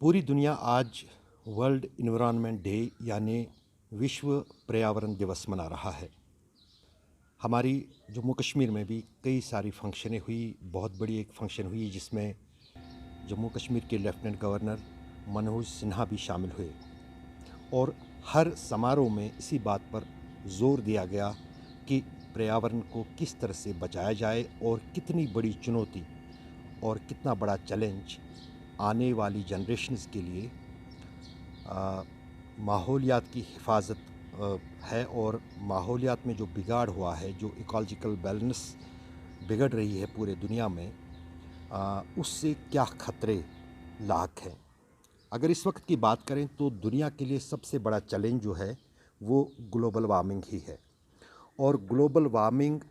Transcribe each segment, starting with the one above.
पूरी दुनिया आज वर्ल्ड इन्वायरमेंट डे यानी विश्व पर्यावरण दिवस मना रहा है। हमारी जम्मू कश्मीर में भी कई सारी फंक्शनें हुई। बहुत बड़ी एक फंक्शन हुई जिसमें जम्मू कश्मीर के लेफ्टिनेंट गवर्नर मनोज सिन्हा भी शामिल हुए और हर समारोह में इसी बात पर जोर दिया गया कि पर्यावरण को किस तरह से बचाया जाए और कितनी बड़ी चुनौती और कितना बड़ा चैलेंज आने वाली जनरेशन्स के लिए माहौलियात की हिफाजत है और माहौलियात में जो बिगाड़ हुआ है, जो इकोलॉजिकल बैलेंस बिगड़ रही है पूरे दुनिया में, उससे क्या खतरे लाक हैं। अगर इस वक्त की बात करें तो दुनिया के लिए सबसे बड़ा चैलेंज जो है वो ग्लोबल वार्मिंग ही है। और ग्लोबल वार्मिंग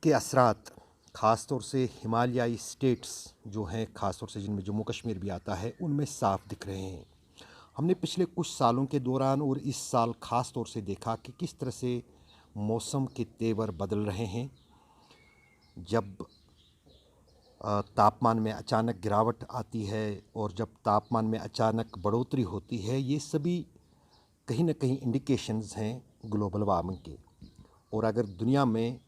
के असरात ख़ास तौर से हिमालयाई स्टेट्स जो हैं, ख़ास तौर से जिनमें जम्मू कश्मीर भी आता है, उनमें साफ दिख रहे हैं। हमने पिछले कुछ सालों के दौरान और इस साल ख़ास तौर से देखा कि किस तरह से मौसम के तेवर बदल रहे हैं। जब तापमान में अचानक गिरावट आती है और जब तापमान में अचानक बढ़ोतरी होती है, ये सभी कहीं ना कहीं इंडिकेशंस हैं ग्लोबल वार्मिंग के। और अगर दुनिया में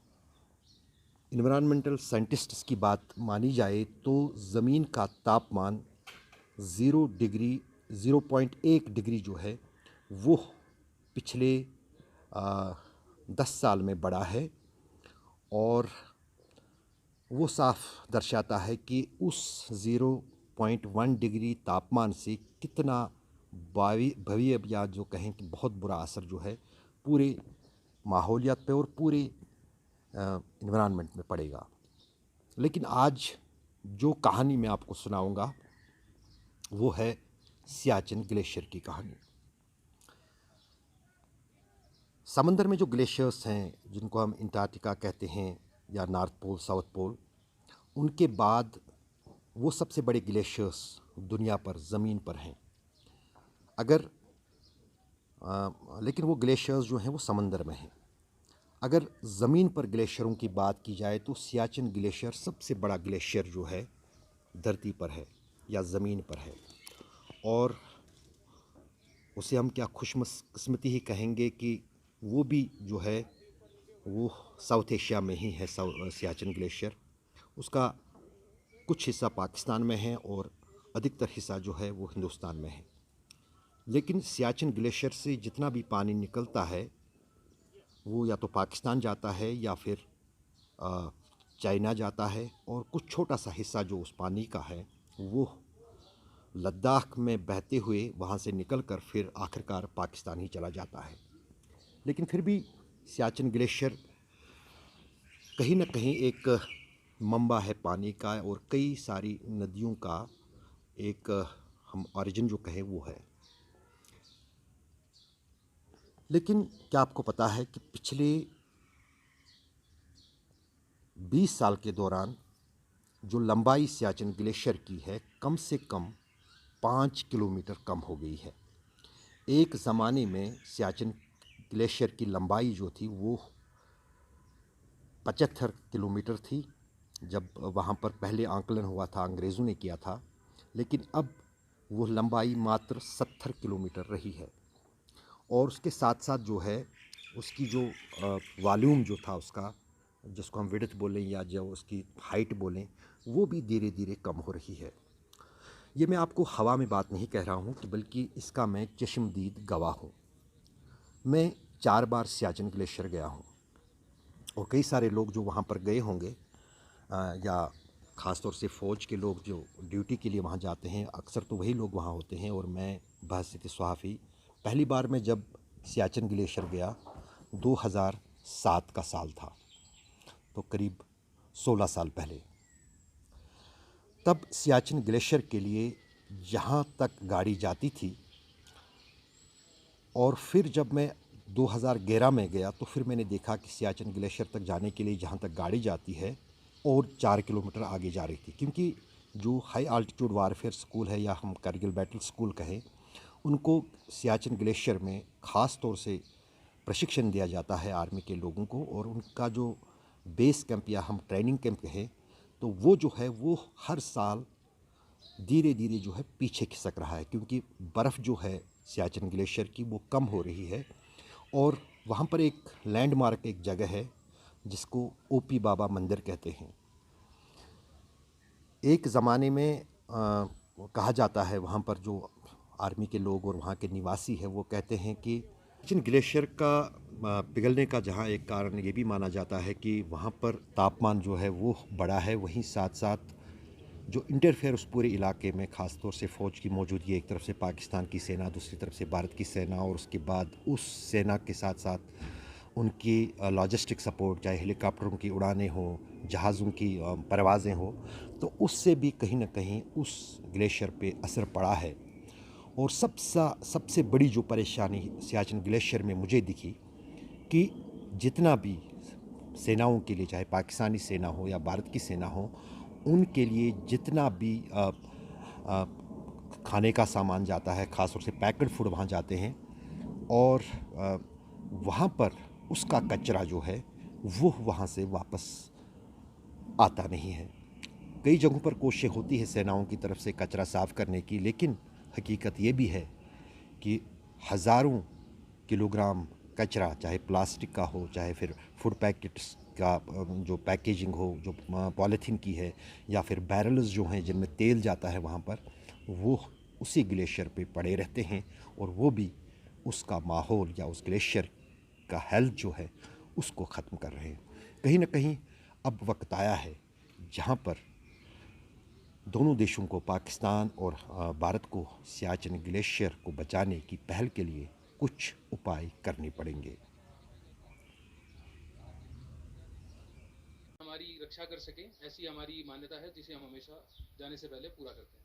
इन्वायरमेंटल साइंटिस्ट्स की बात मानी जाए तो ज़मीन का तापमान 0.1 डिग्री जो है वो पिछले 10 साल में बढ़ा है। और वो साफ दर्शाता है कि उस 0.1 डिग्री तापमान से कितना भव्य या जो कहें कि बहुत बुरा असर जो है पूरे माहौलियात पे और पूरे इन्वायरमेंट में पड़ेगा। लेकिन आज जो कहानी मैं आपको सुनाऊंगा वो है सियाचिन ग्लेशियर की कहानी। समंदर में जो ग्लेशियर्स हैं, जिनको हम अंटार्कटिका कहते हैं या नॉर्थ पोल साउथ पोल, उनके बाद वो सबसे बड़े ग्लेशियर्स दुनिया पर ज़मीन पर हैं। अगर लेकिन वो ग्लेशियर्स जो हैं वो समंदर में हैं। अगर ज़मीन पर ग्लेशियरों की बात की जाए तो सियाचिन ग्लेशियर सबसे बड़ा ग्लेशियर जो है धरती पर है या ज़मीन पर है। और उसे हम क्या खुशकिस्मती ही कहेंगे कि वो भी जो है वो साउथ एशिया में ही है। सियाचिन ग्लेशियर, उसका कुछ हिस्सा पाकिस्तान में है और अधिकतर हिस्सा जो है वो हिंदुस्तान में है। लेकिन सियाचिन ग्लेशियर से जितना भी पानी निकलता है वो या तो पाकिस्तान जाता है या फिर चाइना जाता है, और कुछ छोटा सा हिस्सा जो उस पानी का है वो लद्दाख में बहते हुए वहाँ से निकलकर फिर आखिरकार पाकिस्तान ही चला जाता है। लेकिन फिर भी सियाचिन ग्लेशियर कहीं ना कहीं एक मंबा है पानी का और कई सारी नदियों का एक हम ओरिजिन जो कहें वो है। लेकिन क्या आपको पता है कि पिछले 20 साल के दौरान जो लंबाई सियाचिन ग्लेशियर की है कम से कम 5 किलोमीटर कम हो गई है। एक ज़माने में सियाचिन ग्लेशियर की लंबाई जो थी वो 75 किलोमीटर थी, जब वहाँ पर पहले आंकलन हुआ था, अंग्रेज़ों ने किया था। लेकिन अब वो लंबाई मात्र 70 किलोमीटर रही है। और उसके साथ साथ जो है उसकी जो वॉल्यूम जो था उसका, जिसको हम विड्थ बोलें या जो उसकी हाइट बोलें, वो भी धीरे धीरे कम हो रही है। ये मैं आपको हवा में बात नहीं कह रहा हूँ कि बल्कि इसका मैं चश्मदीद गवाह हूँ। मैं 4 बार सियाचिन ग्लेशियर गया हूँ और कई सारे लोग जो वहाँ पर गए होंगे या ख़ास तौर से फ़ौज के लोग जो ड्यूटी के लिए वहाँ जाते हैं, अक्सर तो वही लोग वहाँ होते हैं। और मैं बहसीत सहाफ़ी पहली बार मैं जब सियाचिन ग्लेशियर गया 2007 का साल था, तो करीब 16 साल पहले। तब सियाचिन ग्लेशियर के लिए जहाँ तक गाड़ी जाती थी, और फिर जब मैं 2011 में गया तो फिर मैंने देखा कि सियाचिन ग्लेशियर तक जाने के लिए जहाँ तक गाड़ी जाती है और 4 किलोमीटर आगे जा रही थी। क्योंकि जो हाई आल्टीट्यूड वारफेयर स्कूल है या हम कारगिल बैटल स्कूल कहें, उनको सियाचिन ग्लेशियर में ख़ास तौर से प्रशिक्षण दिया जाता है आर्मी के लोगों को। और उनका जो बेस कैंप या हम ट्रेनिंग कैंप कहें तो वो जो है वो हर साल धीरे धीरे जो है पीछे खिसक रहा है, क्योंकि बर्फ़ जो है सियाचिन ग्लेशियर की वो कम हो रही है। और वहाँ पर एक लैंडमार्क एक जगह है जिसको ओपी बाबा मंदिर कहते हैं। एक ज़माने में कहा जाता है, वहाँ पर जो आर्मी के लोग और वहाँ के निवासी हैं वो कहते हैं कि सियाचिन ग्लेशियर का पिघलने का जहाँ एक कारण ये भी माना जाता है कि वहाँ पर तापमान जो है वो बढ़ा है, वहीं साथ साथ जो इंटरफेयर उस पूरे इलाके में ख़ास तौर से फ़ौज की मौजूदगी, एक तरफ से पाकिस्तान की सेना, दूसरी तरफ से भारत की सेना, और उसके बाद उस सेना के साथ साथ उनकी लॉजिस्टिक सपोर्ट, चाहे हेलीकॉप्टरों की उड़ानें हों, जहाज़ों की परवाज़ें हों, तो उससे भी कहीं ना कहीं उस ग्लेशियर पे असर पड़ा है। और सबसे बड़ी जो परेशानी सियाचिन ग्लेशियर में मुझे दिखी कि जितना भी सेनाओं के लिए, चाहे पाकिस्तानी सेना हो या भारत की सेना हो, उनके लिए जितना भी खाने का सामान जाता है, ख़ास तौर से पैक्ड फूड वहाँ जाते हैं, और वहाँ पर उसका कचरा जो है वो वहाँ से वापस आता नहीं है। कई जगहों पर कोशिशें होती है सेनाओं की तरफ से कचरा साफ़ करने की, लेकिन हकीकत ये भी है कि हज़ारों किलोग्राम कचरा, चाहे प्लास्टिक का हो, चाहे फिर फूड पैकेट्स का जो पैकेजिंग हो, जो पॉलीथीन की है, या फिर बैरल्स जो हैं जिनमें तेल जाता है वहाँ पर, वो उसी ग्लेशियर पे पड़े रहते हैं, और वो भी उसका माहौल या उस ग्लेशियर का हेल्थ जो है उसको ख़त्म कर रहे हैं। कहीं ना कहीं अब वक्त आया है जहाँ पर दोनों देशों को, पाकिस्तान और भारत को, सियाचिन ग्लेशियर को बचाने की पहल के लिए कुछ उपाय करने पड़ेंगे। हमारी रक्षा कर सकें, ऐसी हमारी मान्यता है जिसे हम हमेशा जाने से पहले पूरा करते हैं।